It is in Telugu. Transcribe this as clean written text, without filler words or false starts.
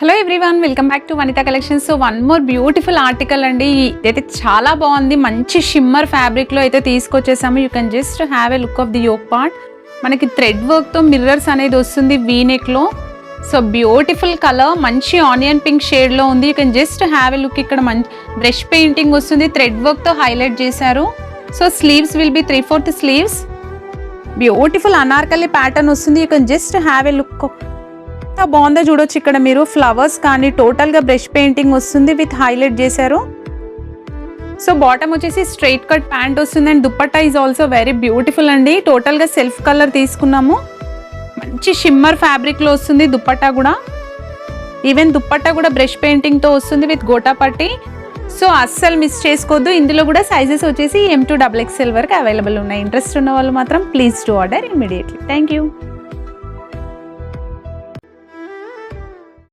Hello everyone, welcome back to Vanitha collections. So one more beautiful article అండి. ఇదైతే చాలా బాగుంది. మంచి షిమ్మర్ ఫ్యాబ్రిక్లో అయితే తీసుకొచ్చేసాము. You can just have a look of the yoke part. మనకి థ్రెడ్ వర్క్తో మిర్రర్స్ అనేది వస్తుంది వీ నెక్లో. సో బ్యూటిఫుల్ కలర్, మంచి ఆనియన్ పింక్ షేడ్లో ఉంది. You can just have a look. ఇక్కడ మంచి బ్రష్ పెయింటింగ్ వస్తుంది, థ్రెడ్ వర్క్తో హైలైట్ చేశారు. So sleeves will be 3/4 sleeves. Beautiful Anarkali pattern వస్తుంది. You can just have a look. బాగుందో చూడొచ్చు. ఇక్కడ మీరు ఫ్లవర్స్ కానీ టోటల్గా బ్రష్ పెయింటింగ్ వస్తుంది విత్ హైలైట్ చేశారు. సో బాటమ్ వచ్చేసి స్ట్రైట్ కట్ ప్యాంట్ వస్తుంది and dupatta is also very beautiful అండి. టోటల్గా సెల్ఫ్ కలర్ తీసుకున్నాము. మంచి షిమ్మర్ ఫ్యాబ్రిక్లో వస్తుంది దుపట్టా కూడా. ఈవెన్ దుపట్టా కూడా బ్రష్ పెయింటింగ్తో వస్తుంది విత్ గోటా పట్టి. సో అస్సలు మిస్ చేసుకోవద్దు. ఇందులో కూడా సైజెస్ వచ్చేసి M to XXL వరకు అవైలబుల్ ఉన్నాయి. ఇంట్రెస్ట్ ఉన్న వాళ్ళు మాత్రం please to order immediately. Thank you.